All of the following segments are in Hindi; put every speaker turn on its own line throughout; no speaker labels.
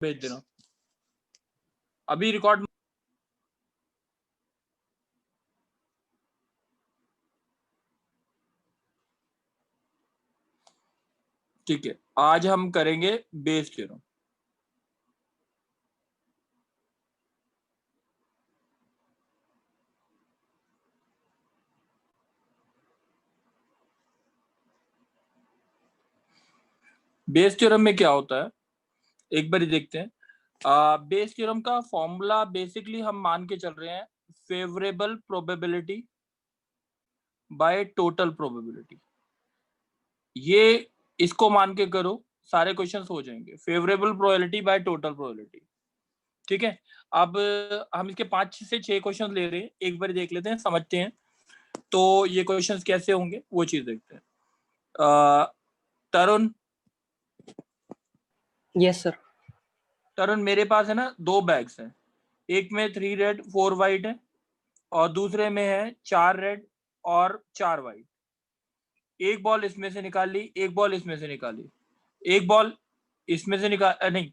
भेज देना अभी रिकॉर्ड। ठीक है, आज हम करेंगे बेस थ्योरम। बेस थ्योरम में क्या होता है एक बार देखते हैं। बेस थ्योरम का फॉर्मूला बेसिकली हम मान के चल रहे हैं favourable probability by total probability. ये इसको मान के करो, सारे क्वेश्चंस हो जाएंगे। Favourable probability by total probability, ठीक है। अब हम इसके 5 से 6 क्वेश्चन ले रहे हैं, एक बार देख लेते हैं, समझते हैं तो ये क्वेश्चंस कैसे होंगे वो चीज देखते हैं। तरुण,
यस सर।
तरुण मेरे पास है ना 2 बैग्स हैं, एक में 3 रेड 4 वाइट है और दूसरे में है 4 रेड और 4 वाइट। एक बॉल इसमें से निकाल ली, एक बॉल इसमें से निकाली, एक बॉल इसमें से निकाल नहीं,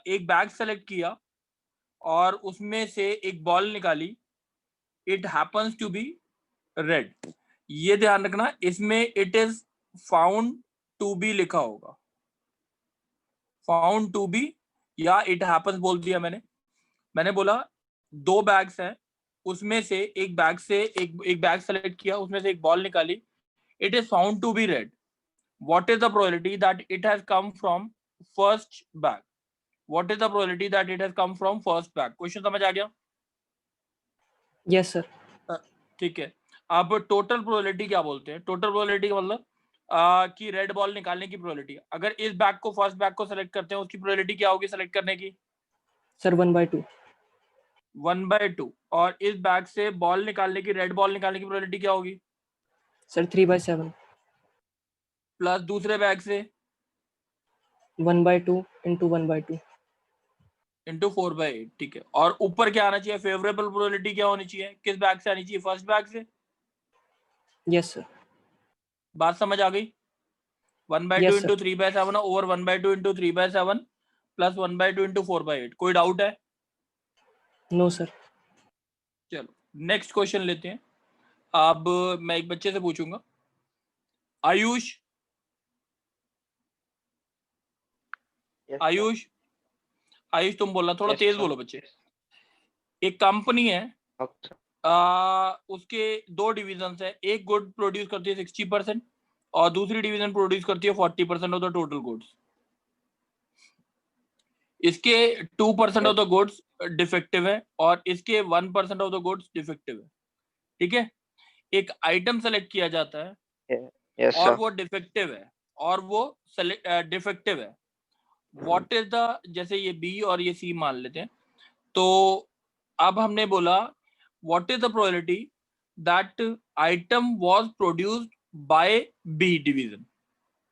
एक बैग सेलेक्ट किया और उसमें से एक बॉल निकाली, it happens to be red. ये ध्यान रखना, इसमें it is found to be लिखा होगा, फाउंड टू बी या इट हैपन्स बोल दिया मैंने बोला 2 बैग्स हैं, उसमें से एक बैग से एक बैग सेलेक्ट किया, उसमें से एक बॉल निकाली, it is found to be red. What is the probability that it has come from first bag? What is the probability that it has come from first bag? Question समझ आ गया?
Yes sir.
ठीक है। अब टोटल प्रोबेबिलिटी क्या बोलते हैं? टोटल प्रोबेबिलिटी का मतलब कि रेड बॉल निकालने की प्रोबेबिलिटी। अगर इस बैग को फर्स्ट बैग को सेलेक्ट करते हैं, उसकी प्रोबेबिलिटी क्या होगी सेलेक्ट करने की?
सर 1/2।
1/2। और इस बैग से बॉल निकालने की, रेड बॉल निकालने की प्रोबेबिलिटी क्या होगी?
सर 3/7।
प्लस दूसरे बैग से
1/2 इंटू 1/2
इंटू 4/8। ठीक है। और ऊपर क्या आना चाहिए? फेवरेबल प्रोबेबिलिटी क्या होनी चाहिए? किस बैग से आनी चाहिए? फर्स्ट बैग से।
Yes sir.
बात समझ आ गई? 1/2
yes
into
sir.
3/7 over 1/2 into 3/7 plus 1/2 into 4/8। कोई डाउट है?
No sir.
चलो नेक्स्ट क्वेश्चन लेते हैं। अब मैं एक बच्चे से पूछूंगा, आयुष।
Yes,
आयुष, आयुष तुम बोलना, थोड़ा
yes,
तेज
sir.
बोलो बच्चे। एक कंपनी है,
Okay, sir.
उसके 2 डिविजन है, एक गुड प्रोड्यूस करती है 60% और दूसरी डिवीजन प्रोड्यूस करती है 40% ऑफ द टोटल गुड्स। इसके 2% ऑफ द गुड्स डिफेक्टिव है और इसके 1% ऑफ द गुड्स डिफेक्टिव है, ठीक है। एक आइटम सेलेक्ट किया जाता है
Yes,
और
sir.
वो डिफेक्टिव है, और वो डिफेक्टिव है। व्हाट इज द, जैसे ये बी और ये सी मान लेते हैं, तो अब हमने बोला what is the probability that item was produced by B division,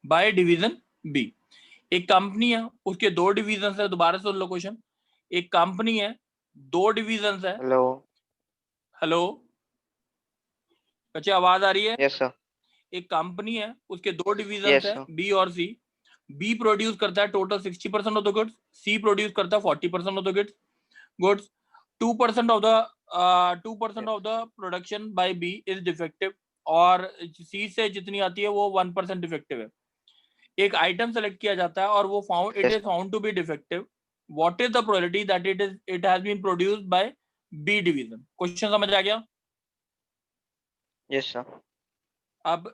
by division B. एक कंपनी है, उसके 2 डिवीजन है। दोबारा सुन लो क्वेश्चन। एक कंपनी है, 2 डिवीजन है।
Hello.
हेलो बच्चे, आवाज आ रही है?
Yes, sir.
एक कंपनी है, उसके 2 डिवीजन
Yes,
है,
sir.
बी और सी। बी प्रोड्यूस करता है total 60% of the goods, C produce करता है 40% of the goods. 2% of the 2% of the production by B is defective और सी से जितनी आती है वो 1% डिफेक्टिव है। एक आइटम सेलेक्ट किया जाता है और वो found, it
Yes,
is found to be defective. What is the probability that it has been produced by B division? Question समझ आ गया?
yes, sir.
अब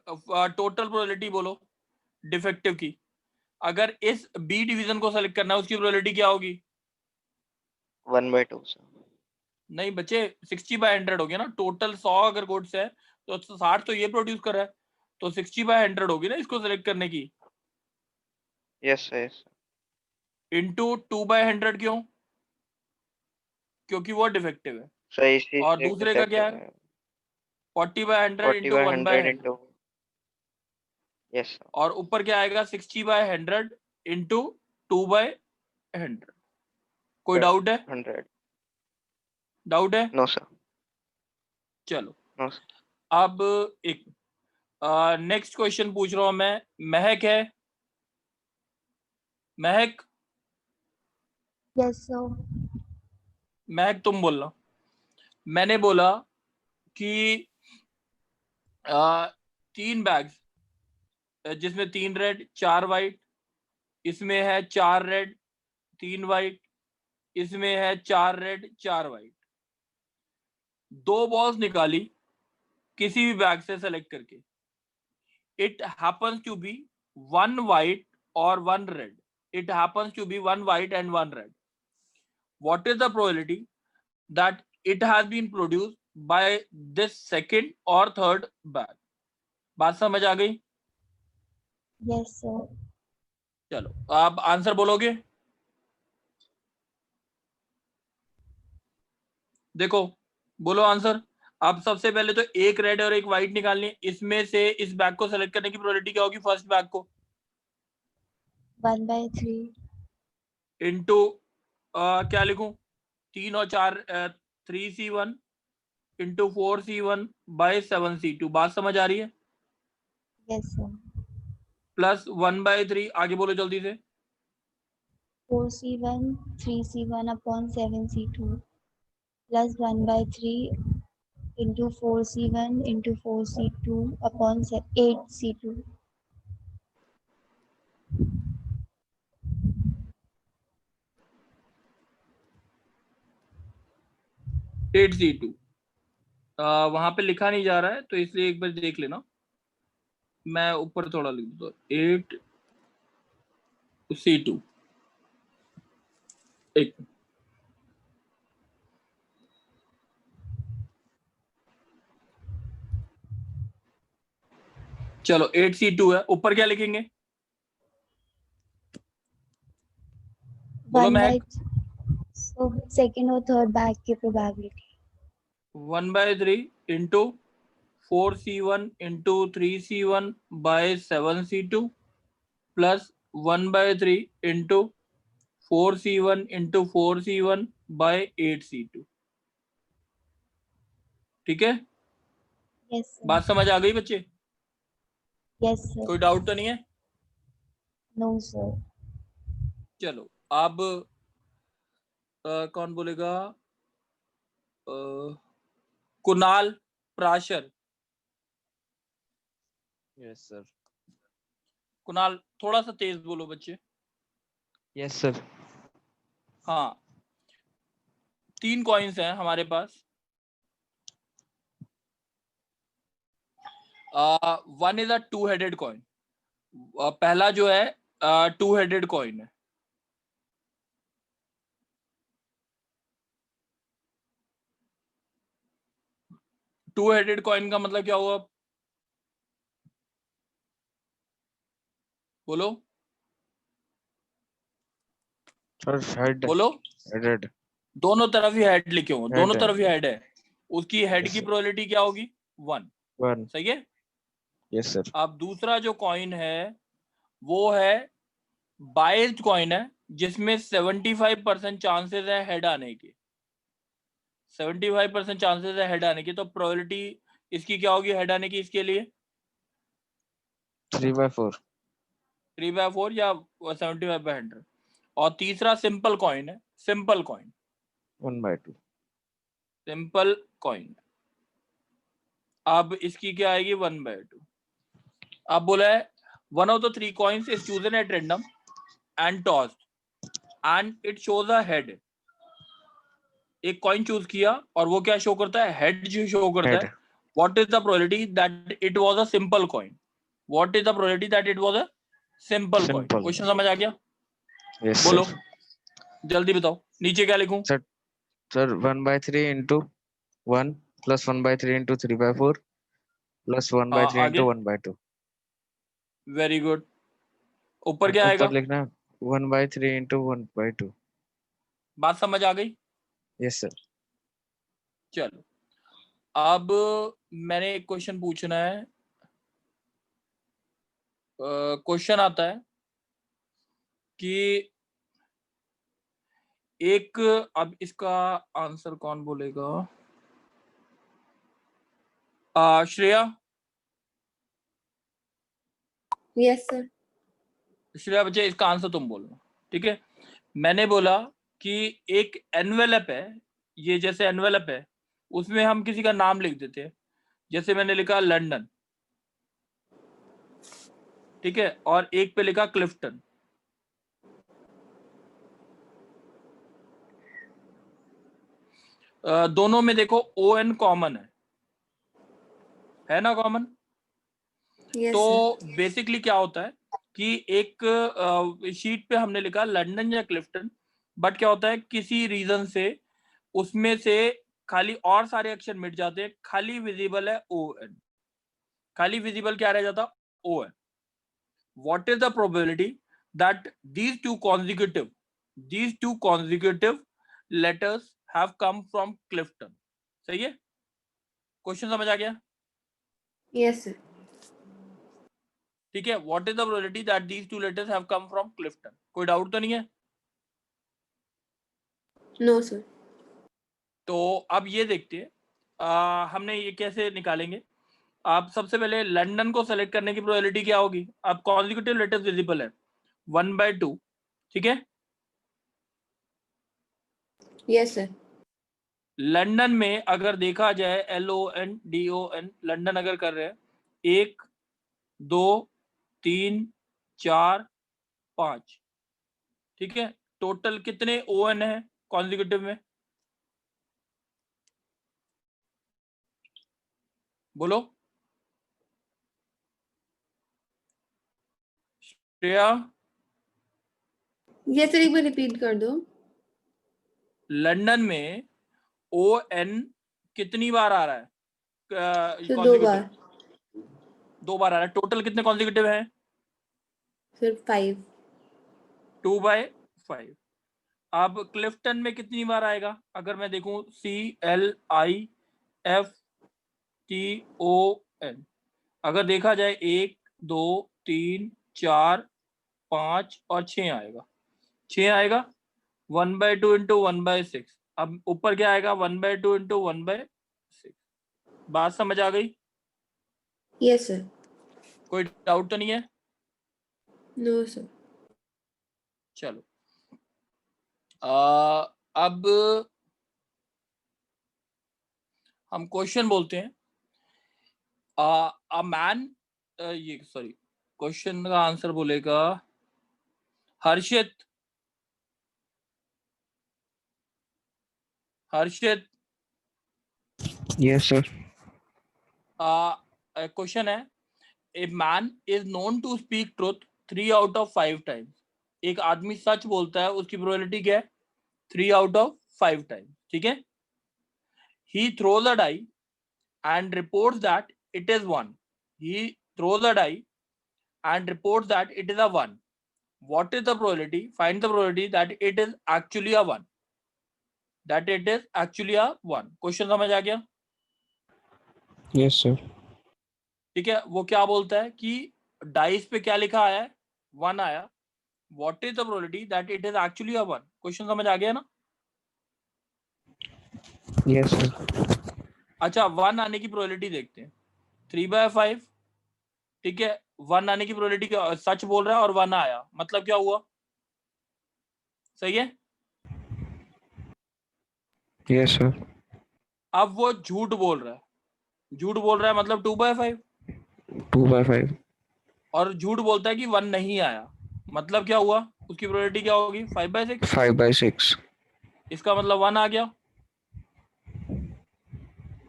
टोटल प्रोबेबिलिटी बोलो डिफेक्टिव की। अगर इस बी डिवीजन को सेलेक्ट करना है, उसकी प्रोबेबिलिटी क्या होगी?
1/2, sir.
नहीं बच्चे, 60/100 हो गया ना। टोटल 100 अगर गुड्स है तो 60 तो ये प्रोड्यूस कर रहा है, तो 60/100 होगी ना इसको सेलेक्ट करने की।
Yes, sir. Yes, sir.
Into 2/100 क्यों? क्योंकि वो डिफेक्टिव है।
So, इसी
और
से
दूसरे का क्या
defective
है?
है.
40/100
40
into
by 100
1/100।
into. Yes, sir.
और ऊपर क्या आएगा? 60/100 इंटू 2/100। कोई डाउट है?
100.
डाउट है?
No, sir.
चलो
No, sir.
अब एक नेक्स्ट क्वेश्चन पूछ रहा हूं मैं। महक है, महक
Yes, sir.
महक तुम बोलना। मैंने बोला कि 3 बैग्स जिसमें 3 रेड 4 वाइट, इसमें है 4 रेड 3 वाइट, इसमें है 4 रेड 4 वाइट। 2 बॉल्स निकाली किसी भी बैग से सेलेक्ट करके। It happens to be 1 white और 1 red. It happens to be 1 white and 1 red. What is the probability that it has been produced by this second or third bag? बात समझ आ गई?
Yes, sir.
चलो आप आंसर बोलोगे। देखो बोलो आंसर। आप सबसे पहले तो एक रेड और एक व्हाइट निकालनी है। इसमें से इस बैग को सेलेक्ट करने की प्रोबेबिलिटी क्या होगी? फर्स्ट बैग को
1/3.
इनटू क्या लिखूं? 3 और 4 3C1 into 4C1 bye 7C2। बात समझ आ रही है?
Yes, sir.
प्लस 1/3 आगे बोलो जल्दी से।
4C1 3C1 upon 7C2 plus 1/3 into 4C1 into 4C2 upon 8C2.
Eight C2 वहां पे लिखा नहीं जा रहा है तो इसलिए एक बार देख लेना। मैं ऊपर थोड़ा लिख दूँ 8C2। एक चलो 8C2 है। ऊपर क्या लिखेंगे? बोलो महक।
So second और third bag की probability.
1/3 into 4C1 into 3C1 by 7C2 plus 1/3 into 4C1 into 4C1 by 8C2। ठीक है?
Yes, sir.
बात समझ आ गई बच्चे?
Yes, sir.
कोई डाउट तो नहीं है?
No, sir.
चलो अब कौन बोलेगा? कुणाल प्राशर।
Yes sir.
कुणाल थोड़ा सा तेज बोलो बच्चे।
Yes sir.
हाँ 3 कॉइन्स हैं हमारे पास। 1 इज अ 2-हेडेड कॉइन। पहला जो है 2-हेडेड कॉइन है। टू हेडेड कॉइन का मतलब क्या हुआ? बोलो
सर हेड।
बोलो।
हेडेड।
दोनों तरफ ही हेड लिखे हो, दोनों
Head
तरफ ही हेड है। उसकी हेड
Yes,
की
sir.
प्रोबेबिलिटी क्या होगी? 1।
1।
सही है।
Yes sir.
अब दूसरा जो कॉइन है वो है बाइज्ड कॉइन है जिसमें 75% चांसेस है हेड आने के। 75% चांसेस है हेड आने की। तो प्रोबेबिलिटी इसकी क्या होगी हेड आने की? इसके लिए
3/4।
3/4 या 75/100। और तीसरा सिंपल कॉइन है। Simple coin
1/2।
Simple coin. अब इसकी क्या आएगी? 1/2। अब बोला है one of the 3 coins is chosen at random and tossed and it shows a head. एक कॉइन चूज किया और वो क्या शो करता है? हेड जो शो करता
हेड।
है। What is the probability that it was a simple coin? What is the probability that it was a simple coin?
Simple.
Question समझ आ गया?
यस
बोलो
सर।
जल्दी बताओ। नीचे क्या लिखूं?
Sir 1/3 into 1 plus 1/3 into 3/4 plus 1/3
आगे।
into 1/2।
Very good. ऊपर क्या आएगा?
ऊपर लिखना 1/3 into 1/2।
बात समझ आ गई?
Yes sir.
चलो अब मैंने एक क्वेश्चन पूछना है। क्वेश्चन आता है कि एक, अब इसका आंसर कौन बोलेगा? श्रेया।
Yes, sir.
श्रेया बच्चे इसका आंसर तुम बोलना। ठीक है। मैंने बोला कि एक एनवेलप है, ये जैसे एनवेलप है, उसमें हम किसी का नाम लिख देते हैं, जैसे मैंने लिखा लंदन, ठीक है, और एक पे लिखा क्लिफ्टन। दोनों में देखो ON कॉमन है ना, कॉमन।
Yes,
तो
sir.
बेसिकली क्या होता है कि एक शीट पे हमने लिखा लंदन या क्लिफ्टन, बट क्या होता है किसी रीजन से उसमें से खाली और सारे अक्षर मिट जाते हैं, खाली विजिबल है ON, खाली विजिबल क्या रह जाता, ON। What is the probability that these two consecutive letters have come from Clifton? सही है, क्वेश्चन समझ आ गया?
Yes, sir.
ठीक है, what is the probability that these two letters have come from Clifton? कोई डाउट तो नहीं है?
No, sir.
तो अब ये देखते हैं हमने ये कैसे निकालेंगे। आप सबसे पहले लंदन को सेलेक्ट करने की प्रोबेबिलिटी क्या होगी। अब कॉन्जिक्यूटिव लेटर्स विजिबल है 1/2, ठीक है।
Yes, sir.
लंदन में अगर देखा जाए LONDON, लंदन अगर कर रहे हैं 1 2 3 4 5, ठीक है, टोटल कितने ON है कॉन्जिक्यूटिव में, बोलो श्रेया।
Yes, sir. एक बार repeat कर दो.
लंदन में ON कितनी बार आ रहा है
तो 2
consecutive?
बार.
2 बार आ रहा है। टोटल कितने कॉन्जिक्यूटिव हैं?
Sir, 5.
2/5। अब क्लिफ्टन में कितनी बार आएगा अगर मैं देखूं, CLIFTON, अगर देखा जाए 1 2 3 4 5 और 6 आएगा, 6 आएगा 1/2 इंटू 1/6। अब ऊपर क्या आएगा 1/2 इंटू 1/6। बात समझ आ गई?
Yes, sir.
कोई डाउट तो नहीं है?
No, sir.
चलो अब हम क्वेश्चन बोलते हैं। अ मैन, ये सॉरी, क्वेश्चन का आंसर बोलेगा Harshit. Harshit,
Yes, sir.
Question है, a man is known to speak truth 3 out of 5 times. एक आदमी सच बोलता है, उसकी प्रोबेबिलिटी क्या है? 3 आउट ऑफ 5 टाइम्स, ठीक है। He throws a die and reports that it is 1. He throws a die and reports that it is a 1. What is the probability? Find the probability that it is actually a 1. That it is actually a 1. Question समझ आ गया?
Yes, sir.
ठीक है, वो क्या बोलता है कि डाइस पे क्या लिखा आया है? 1 आया। What is the probability that it is actually a 1? Question समझ आ गया ना?
Yes, sir.
अच्छा, 1 आने की प्रोबेबिलिटी देखते हैं। 3/5, ठीक है, 1 आने की प्रोबेबिलिटी, सच बोल रहा है और 1 आया, मतलब क्या हुआ? सही है।
Yes, sir.
अब वो झूठ बोल रहा है, झूठ बोल रहा है मतलब 2/5,
2/5.
और झूठ बोलता है कि 1 नहीं आया, मतलब क्या हुआ? उसकी प्रोबेबिलिटी क्या होगी? 5/6।
5/6.
इसका मतलब 1 आ गया,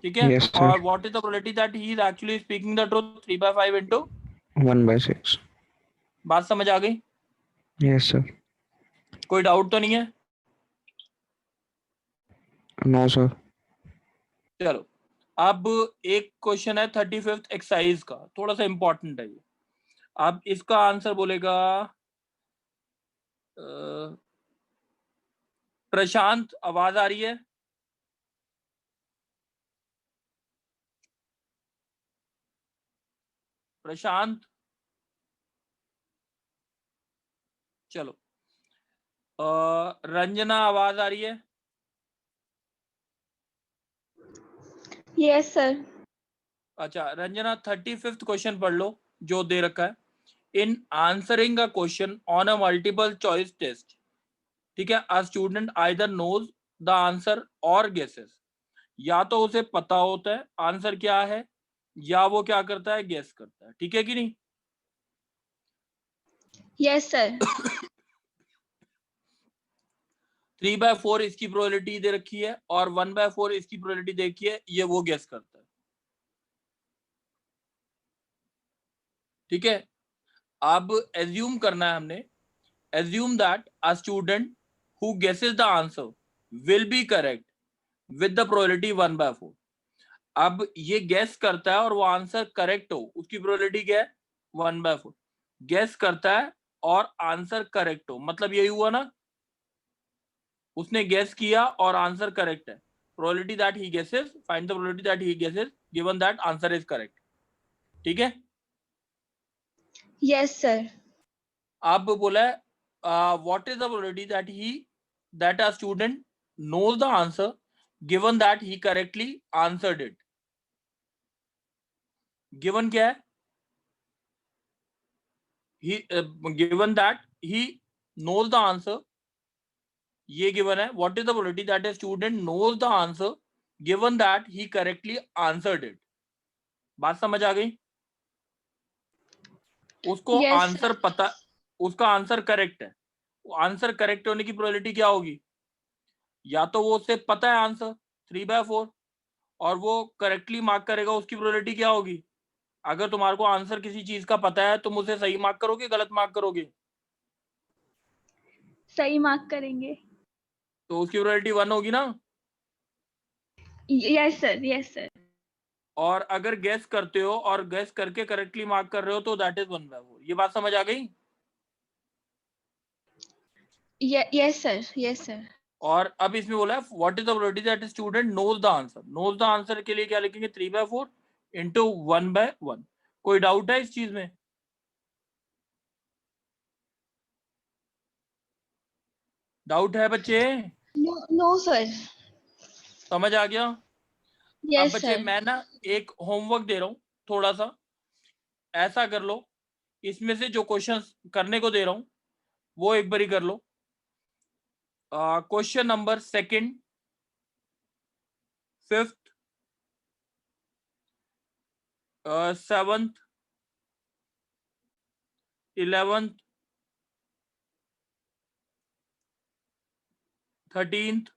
ठीक है।
Yes, sir.
और what is the probability that he is actually speaking the truth? 3/5 into
1/6.
बात समझ आ गई?
Yes, sir.
कोई डाउट तो नहीं है?
No, sir.
चलो अब एक क्वेश्चन है 35th एक्सरसाइज का, थोड़ा सा इंपॉर्टेंट है ये। अब इसका आंसर बोलेगा प्रशांत। आवाज आ रही है? प्रशांत, चलो। रंजना, आवाज आ रही है?
Yes, sir.
अच्छा रंजना, 35th क्वेश्चन पढ़ लो जो दे रखा है। In answering a question on a multiple choice test, ठीक है, a student either knows the answer और गेसेस, या तो उसे पता होता है आंसर क्या है या वो क्या करता है, गेस करता है। ठीक है कि नहीं?
Yes, sir.
3/4 इसकी प्रोबेबिलिटी दे रखी है और 1/4 इसकी प्रोबेबिलिटी दे रखी है, ये वो गेस करता है। ठीक है, अब एज्यूम करना है हमने, assume that a student who guesses the answer will be correct with the probability 1/4। अब ये गेस करता है और वो आंसर करेक्ट हो, उसकी प्रोबेबिलिटी क्या है, 1/4। गेस करता है और आंसर करेक्ट हो, मतलब यही हुआ ना, उसने गेस किया और आंसर करेक्ट है। Probability that he guesses, find the probability that he guesses given that answer is correct. ठीक है,
Yes, sir.
अब बोला है what is the probability that a student knows the answer given that he correctly answered it. Given क्या है, given that he knows the answer, ये गिवन है। What is the probability that a student knows the answer given that he correctly answered it. बात समझ आ गई? उसको
Yes,
आंसर पता, उसका आंसर करेक्ट है, आंसर करेक्ट होने की प्रोबेबिलिटी क्या होगी, या तो वो उससे पता है आंसर 3/4 और वो करेक्टली मार्क करेगा, उसकी प्रोबेबिलिटी क्या होगी, अगर तुम्हारे को आंसर किसी चीज का पता है तुम उसे सही मार्क करोगे गलत मार्क करोगे,
सही मार्क करेंगे।
तो उसकी प्रोबेबिलिटी 1 होगी ना।
Yes, sir. Yes, sir.
और अगर गैस करते हो और गैस करके करेक्टली मार्क कर रहे हो तो दैट इज 1/4। ये बात समझ आ गई?
Yes, sir. Yes, sir.
और अब इसमें बोला है what is the probability that student knows the answer. Knows the answer के लिए क्या लिखेंगे, 3/4 इंटू 1/1। कोई डाउट है इस चीज में? डाउट है बच्चे?
No, sir.
समझ आ गया? अब
Yes,
बच्चे
sir.
मैं ना एक होमवर्क दे रहा हूं, थोड़ा सा ऐसा कर लो, इसमें से जो क्वेश्चंस करने को दे रहा हूं वो एक बारी कर लो। Question number 2nd, 5th, 7th, 11th, 13th,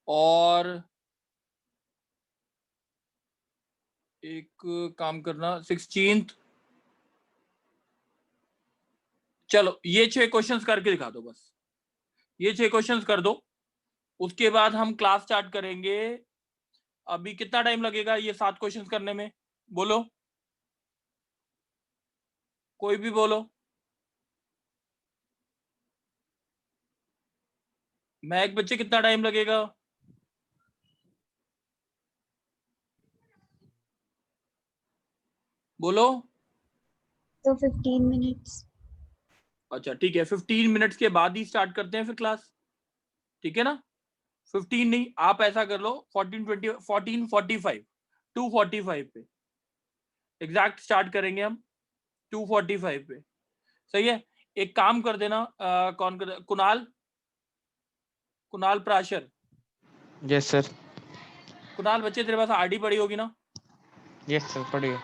और एक काम करना 16th। चलो ये 6 क्वेश्चंस करके दिखा दो, बस ये 6 क्वेश्चंस कर दो, उसके बाद हम क्लास स्टार्ट करेंगे। अभी कितना टाइम लगेगा ये 7 क्वेश्चंस करने में, बोलो, कोई भी बोलो। महक बच्चे कितना टाइम लगेगा? बोलो।
तो 15 minutes.
अच्छा ठीक है, 15 मिनट्स के बाद ही स्टार्ट करते हैं फिर क्लास, ठीक है ना? 15 नहीं, आप ऐसा कर लो 14:45 2:45 पे एग्जैक्ट स्टार्ट करेंगे हम, 2:45 पे। सही है, एक काम कर देना, कौन कर, कुणाल, कुणाल प्राशर।
Yes sir.
कुणाल बच्चे तेरे पास आरडी पड़ी होगी ना?
यस सर, पढ़िए।